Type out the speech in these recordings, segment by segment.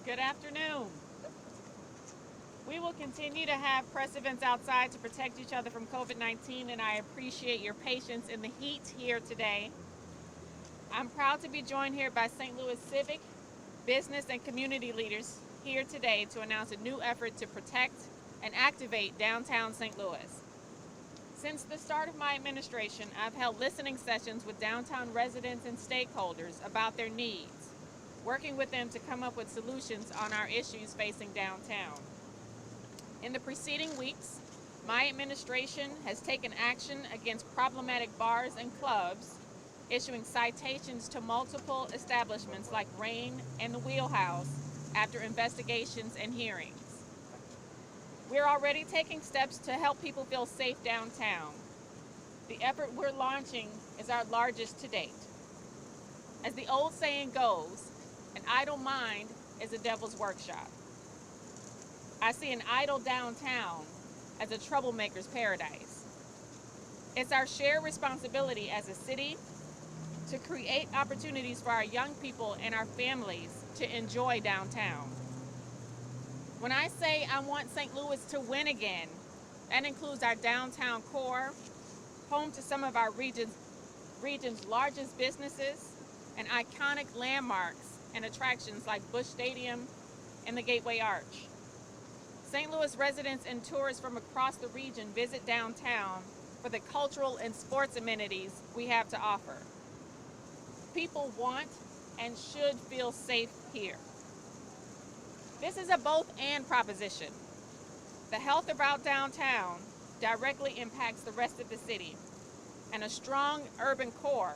Good afternoon. We will continue to have press events outside to protect each other from COVID-19, and I appreciate your patience in the heat here today. I'm proud to be joined here by St. Louis civic, business, and community leaders here today to announce a new effort to protect and activate downtown St. Louis. Since the start of my administration, I've held listening sessions with downtown residents and stakeholders about their needs, working with them to come up with solutions on our issues facing downtown. In the preceding weeks, my administration has taken action against problematic bars and clubs, issuing citations to multiple establishments like Rain and the Wheelhouse after investigations and hearings. We're already taking steps to help people feel safe downtown. The effort we're launching is our largest to date. As the old saying goes, an idle mind is a devil's workshop. I see an idle downtown as a troublemaker's paradise. It's our shared responsibility as a city to create opportunities for our young people and our families to enjoy downtown. When I say I want St. Louis to win again, that includes our downtown core, home to some of our region's largest businesses and iconic landmarks and attractions like Busch Stadium and the Gateway Arch. St. Louis residents and tourists from across the region visit downtown for the cultural and sports amenities we have to offer. People want and should feel safe here. This is a both-and proposition. The health of our downtown directly impacts the rest of the city, and a strong urban core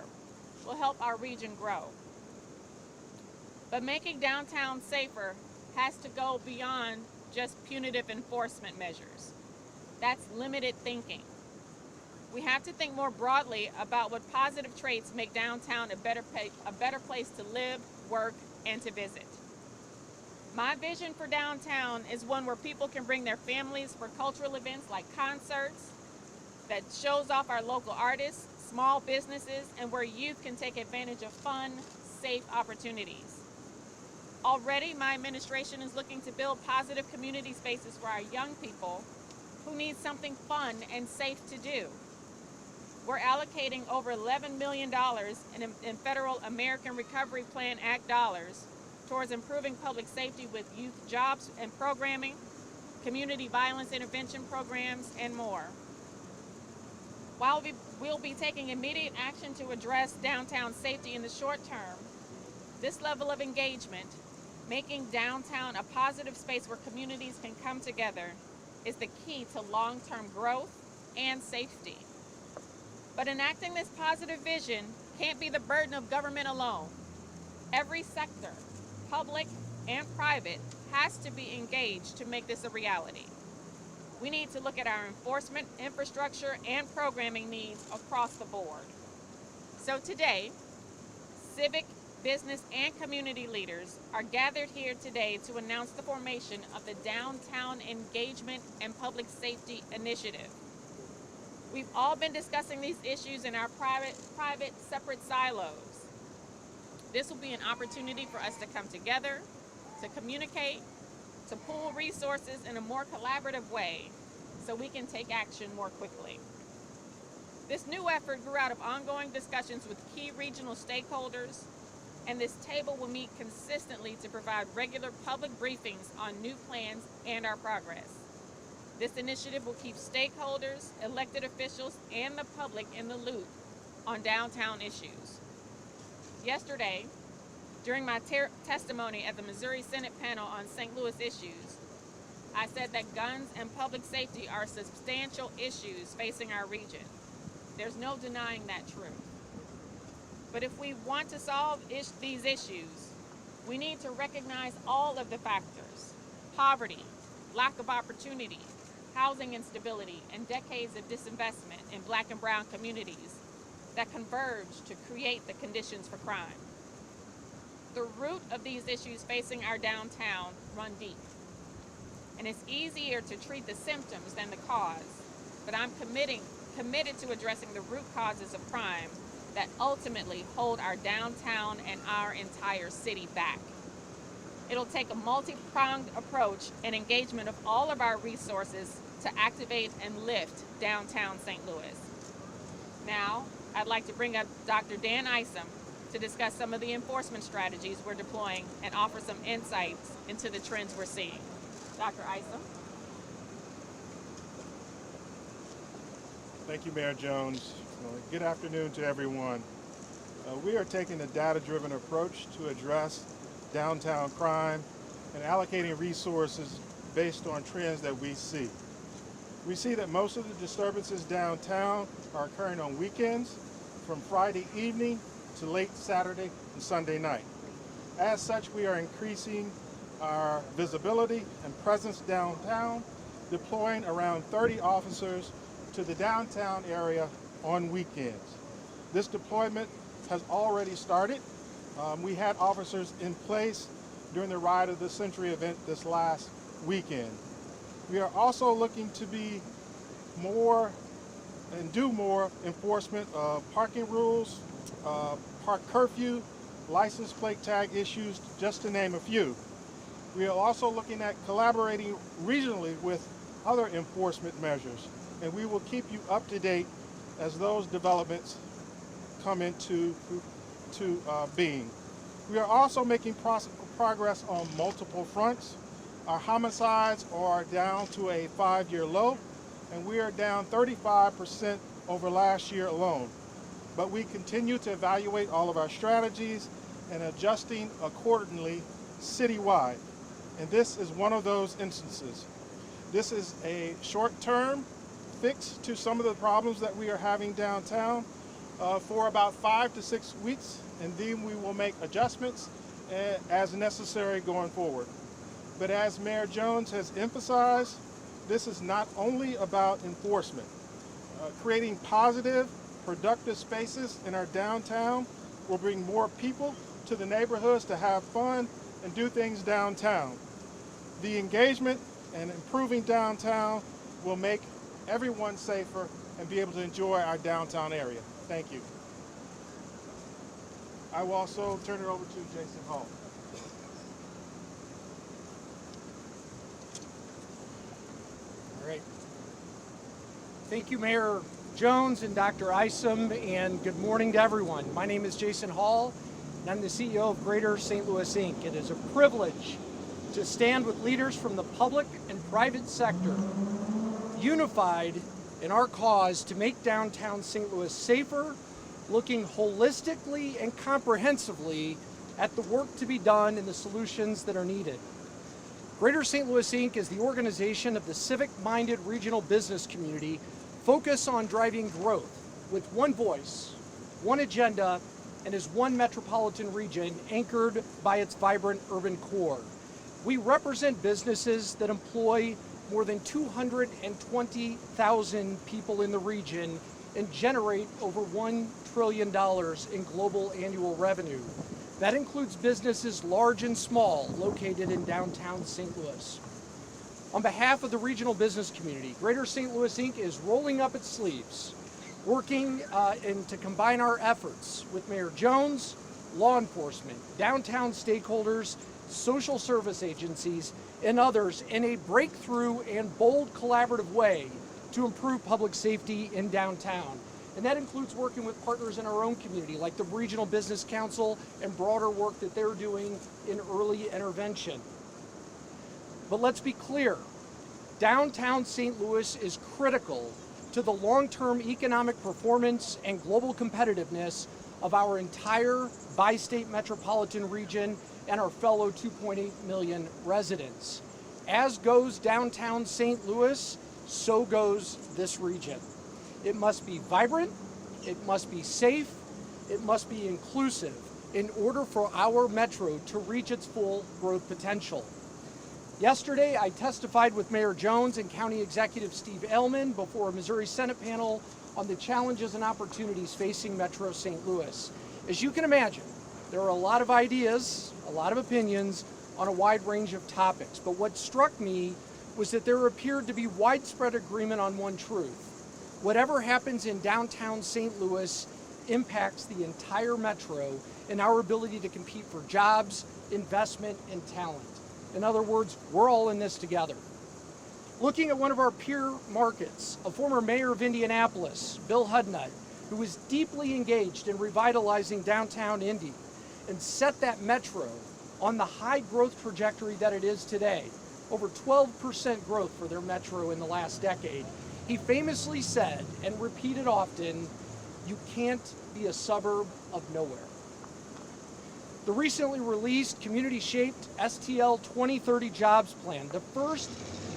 will help our region grow. But making downtown safer has to go beyond just punitive enforcement measures. That's limited thinking. We have to think more broadly about what positive traits make downtown a better place to live, work, and to visit. My vision for downtown is one where people can bring their families for cultural events like concerts, that shows off our local artists, small businesses, and where youth can take advantage of fun, safe opportunities. Already, my administration is looking to build positive community spaces for our young people who need something fun and safe to do. We're allocating over $11 million in federal American Recovery Plan Act dollars towards improving public safety with youth jobs and programming, community violence intervention programs, and more. While we'll be taking immediate action to address downtown safety in the short term, this level of engagement, making downtown a positive space where communities can come together, is the key to long-term growth and safety. But enacting this positive vision can't be the burden of government alone. Every sector, public and private, has to be engaged to make this a reality. We need to look at our enforcement, infrastructure, and programming needs across the board. So today, civic, business, and community leaders are gathered here today to announce the formation of the Downtown Engagement and Public Safety Initiative. We've all been discussing these issues in our private, separate silos. This will be an opportunity for us to come together, to communicate, to pool resources in a more collaborative way so we can take action more quickly. This new effort grew out of ongoing discussions with key regional stakeholders, and this table will meet consistently to provide regular public briefings on new plans and our progress. This initiative will keep stakeholders, elected officials, and the public in the loop on downtown issues. Yesterday, during my testimony at the Missouri Senate panel on St. Louis issues, I said that guns and public safety are substantial issues facing our region. There's no denying that truth. But if we want to solve these issues, we need to recognize all of the factors: poverty, lack of opportunity, housing instability, and decades of disinvestment in Black and brown communities that converge to create the conditions for crime. The root of these issues facing our downtown run deep, and it's easier to treat the symptoms than the cause, but I'm committed to addressing the root causes of crime that ultimately hold our downtown and our entire city back. It'll take a multi-pronged approach and engagement of all of our resources to activate and lift downtown St. Louis. Now, I'd like to bring up Dr. Dan Isom to discuss some of the enforcement strategies we're deploying and offer some insights into the trends we're seeing. Dr. Isom. Thank you, Mayor Jones. Good afternoon to everyone. We are taking a data-driven approach to address downtown crime and allocating resources based on trends that we see. We see that most of the disturbances downtown are occurring on weekends, from Friday evening to late Saturday and Sunday night. As such, we are increasing our visibility and presence downtown, deploying around 30 officers to the downtown area on weekends. This deployment has already started. We had officers in place during the Ride of the Century event this last weekend. We are also looking to be more and do more enforcement of parking rules, park curfew, license plate tag issues, just to name a few. We are also looking at collaborating regionally with other enforcement measures, and we will keep you up to date as those developments come into being. We are also making progress on multiple fronts. Our homicides are down to a 5-year low, and we are down 35% over last year alone. But we continue to evaluate all of our strategies and adjusting accordingly citywide. And this is one of those instances. This is a short-term fix to some of the problems that we are having downtown for about 5 to 6 weeks, and then we will make adjustments as necessary going forward. But as Mayor Jones has emphasized, this is not only about enforcement. Creating positive, productive spaces in our downtown will bring more people to the neighborhoods to have fun and do things downtown. The engagement and improving downtown will make everyone safer and be able to enjoy our downtown area. Thank you. I will also turn it over to Jason Hall. All right. Thank you, Mayor Jones and Dr. Isom, and good morning to everyone. My name is Jason Hall, and I'm the CEO of Greater St. Louis, Inc. It is a privilege to stand with leaders from the public and private sector, unified in our cause to make downtown St. Louis safer, looking holistically and comprehensively at the work to be done and the solutions that are needed. Greater St. Louis, Inc. is the organization of the civic-minded regional business community focused on driving growth with one voice, one agenda, and as one metropolitan region anchored by its vibrant urban core. We represent businesses that employ more than 220,000 people in the region and generate over $1 trillion in global annual revenue. That includes businesses large and small located in downtown St. Louis. On behalf of the regional business community, Greater St. Louis, Inc. is rolling up its sleeves, working to combine our efforts with Mayor Jones, law enforcement, downtown stakeholders, social service agencies, and others in a breakthrough and bold collaborative way to improve public safety in downtown. And that includes working with partners in our own community, like the Regional Business Council and broader work that they're doing in early intervention. But let's be clear, downtown St. Louis is critical to the long-term economic performance and global competitiveness of our entire bi-state metropolitan region and our fellow 2.8 million residents. As goes downtown St. Louis, so goes this region. It must be vibrant, it must be safe, it must be inclusive in order for our metro to reach its full growth potential. Yesterday, I testified with Mayor Jones and County Executive Steve Ehlmann before a Missouri Senate panel on the challenges and opportunities facing Metro St. Louis. As you can imagine, there are a lot of ideas, a lot of opinions on a wide range of topics, but what struck me was that there appeared to be widespread agreement on one truth. Whatever happens in downtown St. Louis impacts the entire metro and our ability to compete for jobs, investment, and talent. In other words, we're all in this together. Looking at one of our peer markets, a former mayor of Indianapolis, Bill Hudnut, who was deeply engaged in revitalizing downtown Indy and set that metro on the high growth trajectory that it is today, over 12% growth for their metro in the last decade. He famously said, and repeated often, you can't be a suburb of nowhere. The recently released community-shaped STL 2030 Jobs Plan, the first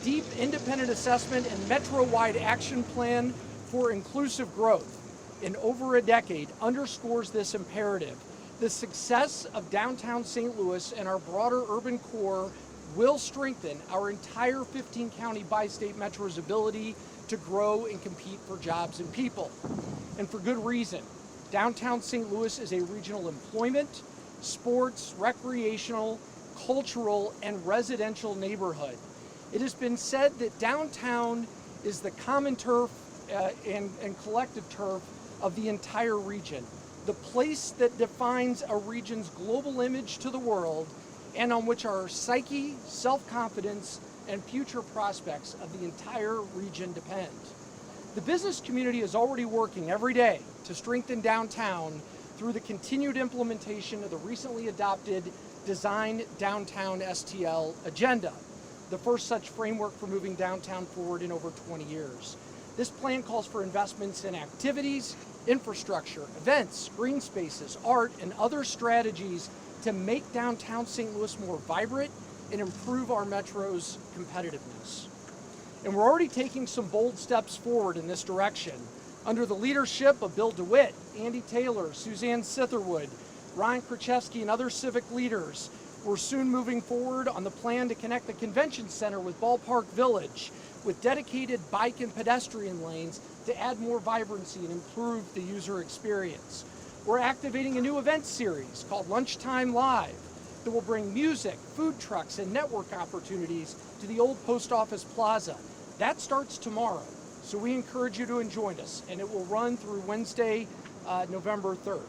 deep independent assessment and metro-wide action plan for inclusive growth in over a decade, underscores this imperative. The success of downtown St. Louis and our broader urban core will strengthen our entire 15-county bi-state metro's ability to grow and compete for jobs and people. And for good reason. Downtown St. Louis is a regional employment, sports, recreational, cultural, and residential neighborhood. It has been said that downtown is the common turf and collective turf of the entire region, the place that defines a region's global image to the world and on which our psyche, self-confidence, and future prospects of the entire region depend. The business community is already working every day to strengthen downtown through the continued implementation of the recently adopted Design Downtown STL agenda, the first such framework for moving downtown forward in over 20 years. This plan calls for investments in activities, infrastructure, events, green spaces, art, and other strategies to make downtown St. Louis more vibrant and improve our metro's competitiveness. And we're already taking some bold steps forward in this direction. Under the leadership of Bill DeWitt, Andy Taylor, Suzanne Sitherwood, Ryan Krachevsky, and other civic leaders, we're soon moving forward on the plan to connect the convention center with Ballpark Village with dedicated bike and pedestrian lanes to add more vibrancy and improve the user experience. We're activating a new event series called Lunchtime Live that will bring music, food trucks, and network opportunities to the old post office plaza. That starts tomorrow, so we encourage you to join us, and it will run through Wednesday, November 3rd.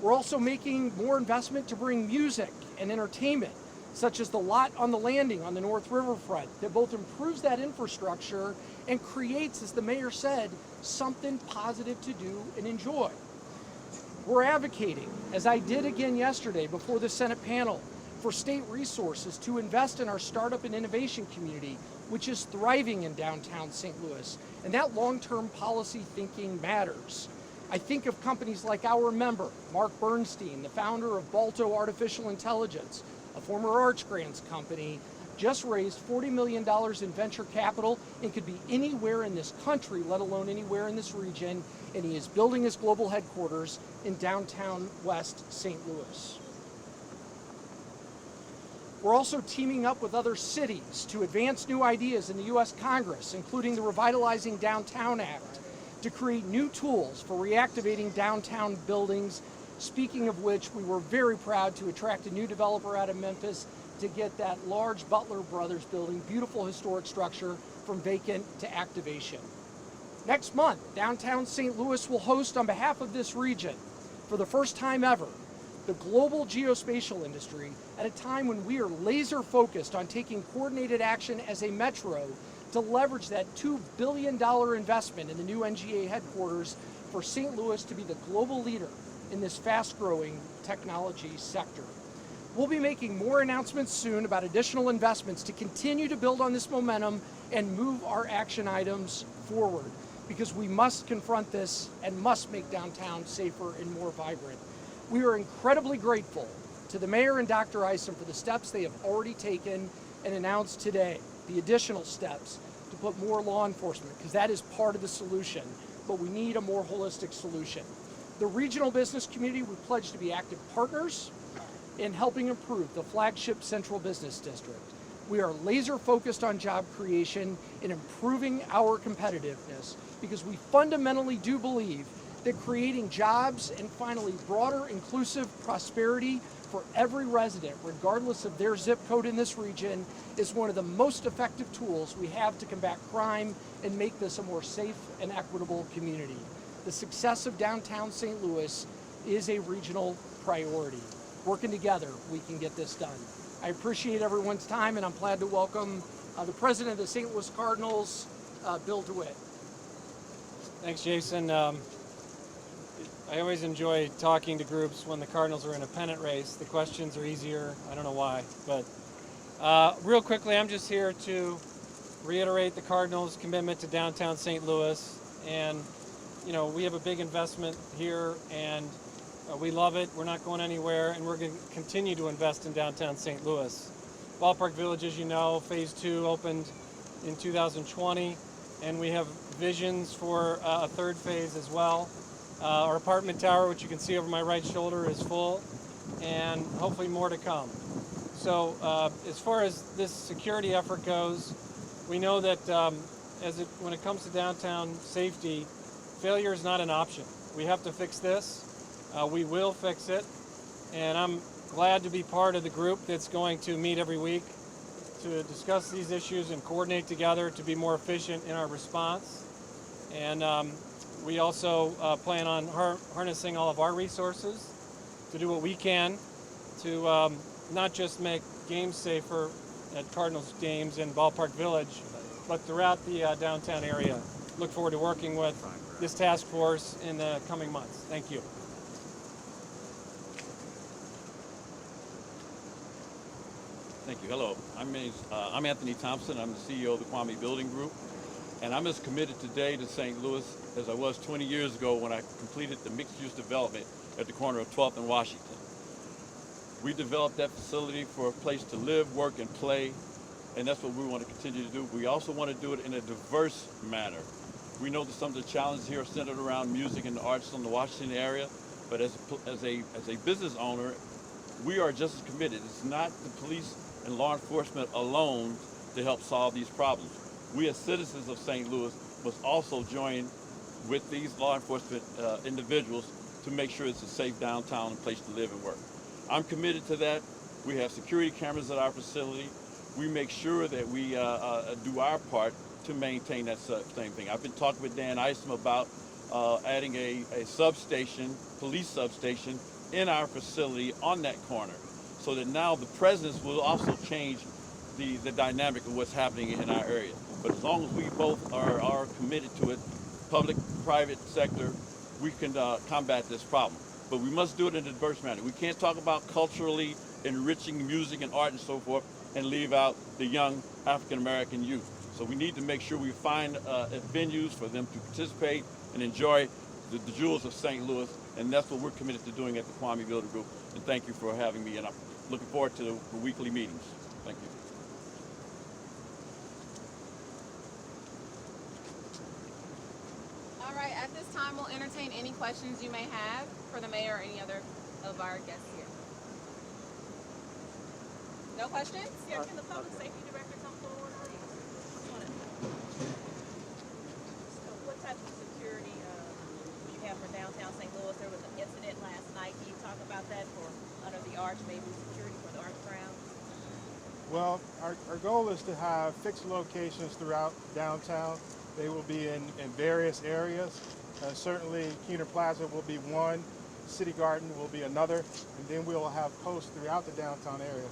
We're also making more investment to bring music and entertainment, such as the lot on the landing on the North Riverfront, that both improves that infrastructure and creates, as the mayor said, something positive to do and enjoy. We're advocating, as I did again yesterday before the Senate panel, for state resources to invest in our startup and innovation community, which is thriving in downtown St. Louis. And that long-term policy thinking matters. I think of companies like our member, Mark Bernstein, the founder of Balto Artificial Intelligence, a former Arch Grants company, just raised $40 million in venture capital and could be anywhere in this country, let alone anywhere in this region, and he is building his global headquarters in downtown West St. Louis. We're also teaming up with other cities to advance new ideas in the U.S. Congress, including the Revitalizing Downtown Act, to create new tools for reactivating downtown buildings, speaking of which, we were very proud to attract a new developer out of Memphis to get that large Butler Brothers building, beautiful historic structure, from vacant to activation. Next month, downtown St. Louis will host, on behalf of this region, for the first time ever, the global geospatial industry at a time when we are laser focused on taking coordinated action as a metro to leverage that $2 billion investment in the new NGA headquarters for St. Louis to be the global leader in this fast-growing technology sector. We'll be making more announcements soon about additional investments to continue to build on this momentum and move our action items forward, because we must confront this and must make downtown safer and more vibrant. We are incredibly grateful to the mayor and Dr. Isom for the steps they have already taken and announced today, the additional steps to put more law enforcement, because that is part of the solution, but we need a more holistic solution. The regional business community, we pledge to be active partners in helping improve the flagship Central Business District. We are laser focused on job creation and improving our competitiveness, because we fundamentally do believe that creating jobs and finally broader inclusive prosperity for every resident, regardless of their zip code in this region, is one of the most effective tools we have to combat crime and make this a more safe and equitable community. The success of downtown St. Louis is a regional priority. Working together, we can get this done. I appreciate everyone's time, and I'm glad to welcome the president of the St. Louis Cardinals, Bill DeWitt. Thanks, Jason. I always enjoy talking to groups when the Cardinals are in a pennant race. The questions are easier. I don't know why, but real quickly, I'm just here to reiterate the Cardinals' commitment to downtown St. Louis. And, you know, we have a big investment here, and we love it. We're not going anywhere, and we're going to continue to invest in downtown St. Louis. Ballpark Village, as you know, Phase 2 opened in 2020, and we have visions for a third phase as well. Our apartment tower, which you can see over my right shoulder, is full, and hopefully more to come. So as far as this security effort goes, we know that when it comes to downtown safety, failure is not an option. We have to fix this. We will fix it, and I'm glad to be part of the group that's going to meet every week to discuss these issues and coordinate together to be more efficient in our response. And we also plan on harnessing all of our resources to do what we can to not just make games safer at Cardinals games in Ballpark Village, but throughout the downtown area. Look forward to working with this task force in the coming months. Thank you. Thank you. Hello. I'm Anthony Thompson. I'm the CEO of the Kwame Building Group. And I'm as committed today to St. Louis as I was 20 years ago when I completed the mixed-use development at the corner of 12th and Washington. We developed that facility for a place to live, work, and play, and that's what we want to continue to do. We also want to do it in a diverse manner. We know that some of the challenges here are centered around music and the arts in the Washington area, but as a business owner, we are just as committed. It's not the police and law enforcement alone to help solve these problems. We as citizens of St. Louis must also join with these law enforcement individuals to make sure it's a safe downtown and place to live and work. I'm committed to that. We have security cameras at our facility. We make sure that we do our part to maintain that same thing. I've been talking with Dan Isom about adding a substation, police substation, in our facility on that corner, so that now the presence will also change the dynamic of what's happening in our area. But as long as we both are committed to it, public, private sector, we can combat this problem. But we must do it in a diverse manner. We can't talk about culturally enriching music and art and so forth and leave out the young African-American youth. So we need to make sure we find venues for them to participate and enjoy the jewels of St. Louis, and that's what we're committed to doing at the Kwame Building Group. And thank you for having me, and I'm looking forward to the weekly meetings. Thank you. All right, at this time, we'll entertain any questions you may have for the mayor or any other of our guests here. No questions? Yeah, can the public safety director come forward, please? So what type of security do you have for downtown St. Louis? There was an incident last night. Can you talk about that for under the arch, maybe security for the arch ground? Well, our goal is to have fixed locations throughout downtown. They will be in various areas. Certainly, Keener Plaza will be one, City Garden will be another, and then we'll have posts throughout the downtown area.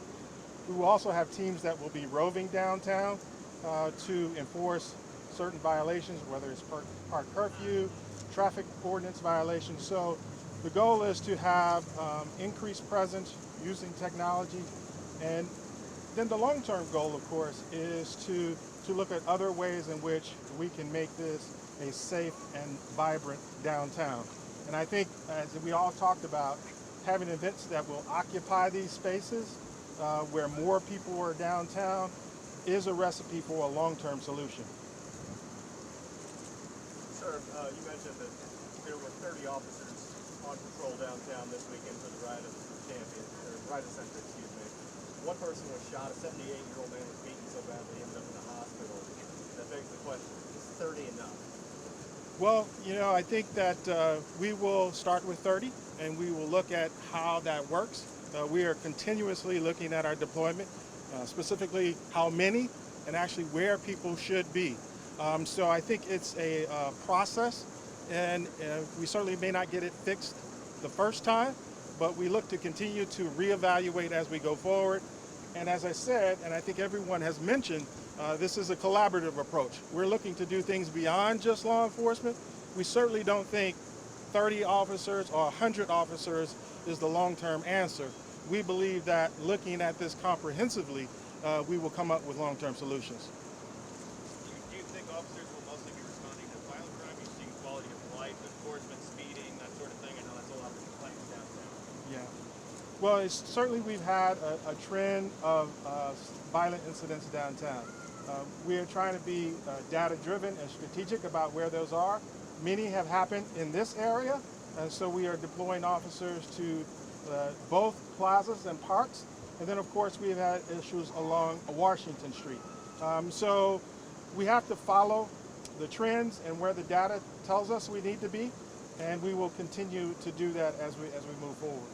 We will also have teams that will be roving downtown to enforce certain violations, whether it's park curfew, traffic ordinance violations. So the goal is to have increased presence using technology, and then the long-term goal, of course, is to look at other ways in which we can make this a safe and vibrant downtown. And I think, as we all talked about, having events that will occupy these spaces where more people are downtown is a recipe for a long-term solution. Sir, you mentioned that there were 30 officers on patrol downtown this weekend for the Ride of Champions, or Ride of Century, excuse me. One person was shot, a 78-year-old man was beaten so badly he ended up in the hospital. That begs the question, is 30 enough? Well, you know, I think that we will start with 30 and we will look at how that works. We are continuously looking at our deployment, specifically how many and actually where people should be. So I think it's a process and we certainly may not get it fixed the first time, but we look to continue to reevaluate as we go forward. And as I said, and I think everyone has mentioned, this is a collaborative approach. We're looking to do things beyond just law enforcement. We certainly don't think 30 officers or 100 officers is the long-term answer. We believe that looking at this comprehensively, we will come up with long-term solutions. Do you think officers will mostly be responding to violent crime? You've seen quality of life enforcement, speeding, that sort of thing. I know that's a lot of complaints downtown. Yeah. Well, certainly we've had a trend of violent incidents downtown. We are trying to be data-driven and strategic about where those are. Many have happened in this area, and so we are deploying officers to both plazas and parks. And then, of course, we've had issues along Washington Street. So we have to follow the trends and where the data tells us we need to be, and we will continue to do that as we move forward.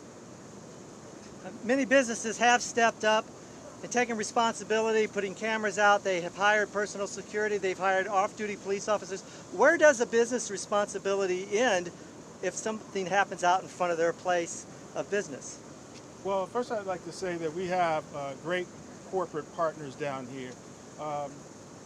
Many businesses have stepped up and taken responsibility, putting cameras out. They have hired personal security. They've hired off-duty police officers. Where does a business responsibility end if something happens out in front of their place of business? Well, first I'd like to say that we have great corporate partners down here.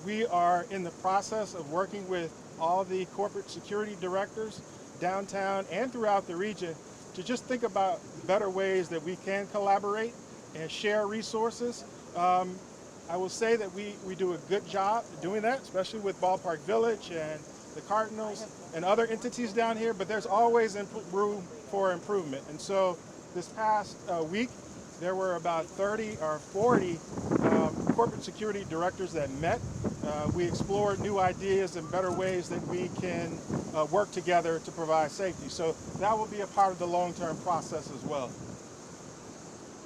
We are in the process of working with all the corporate security directors downtown and throughout the region to just think about better ways that we can collaborate and share resources. I will say that we do a good job doing that, especially with Ballpark Village and the Cardinals and other entities down here, but there's always room for improvement. And so this past week, there were about 30 or 40 corporate security directors that met. We explored new ideas and better ways that we can work together to provide safety. So that will be a part of the long-term process as well.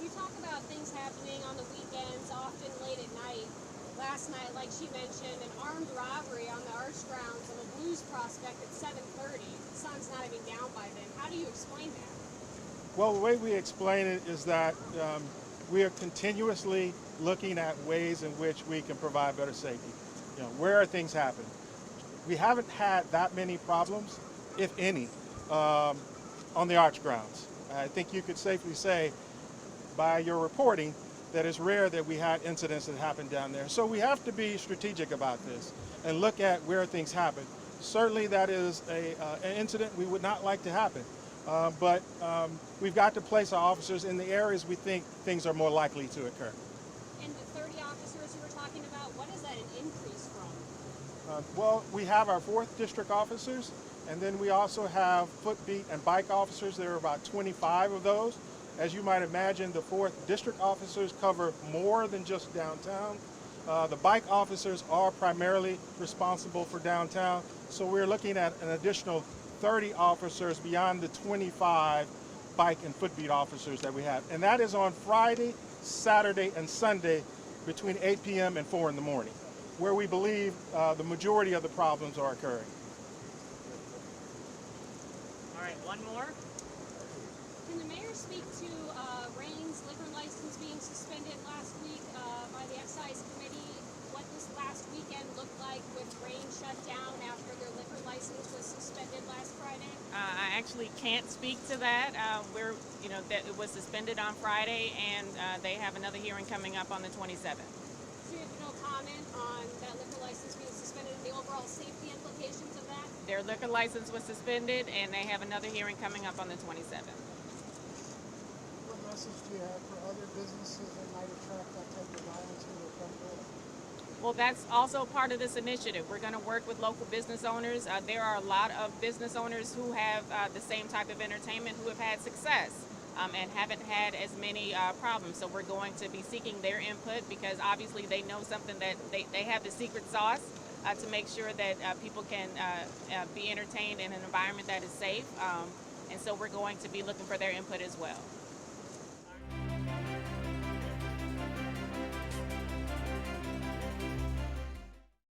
You talk about things happening on the weekends, often late at night. Last night, like she mentioned, an armed robbery on the arch grounds of a Blues prospect at 7:30. The sun's not even down by then. How do you explain that? Well, the way we explain it is that we are continuously looking at ways in which we can provide better safety. You know, where are things happening? We haven't had that many problems, if any, on the arch grounds. I think you could safely say by your reporting that it's rare that we had incidents that happened down there. So we have to be strategic about this and look at where things happen. Certainly that is an incident we would not like to happen. But we've got to place our officers in the areas we think things are more likely to occur. And the 30 officers you were talking about, what is that an increase from? Well, we have our 4th District officers, and then we also have footbeat and bike officers. There are about 25 of those. As you might imagine, the 4th District officers cover more than just downtown. The bike officers are primarily responsible for downtown, so we're looking at an additional 30 officers beyond the 25 bike and footbeat officers that we have. And that is on Friday, Saturday, and Sunday between 8 p.m. and 4 in the morning, where we believe the majority of the problems are occurring. All right, one more. Can the mayor speak to Rain's liquor license being suspended last week by the excise committee? What this last weekend looked like with Rain shut down after their liquor license was suspended last Friday? I actually can't speak to that. That it was suspended on Friday, and they have another hearing coming up on the 27th. So you have no comment on that liquor license being suspended and the overall safety implications of that? Their liquor license was suspended, and they have another hearing coming up on the 27th. What message do you have for other businesses that might attract that type of violence when they come forward? Well, that's also part of this initiative. We're going to work with local business owners. There are a lot of business owners who have the same type of entertainment who have had success and haven't had as many problems. So we're going to be seeking their input because obviously they know something that they have the secret sauce to make sure that people can be entertained in an environment that is safe. And so we're going to be looking for their input as well.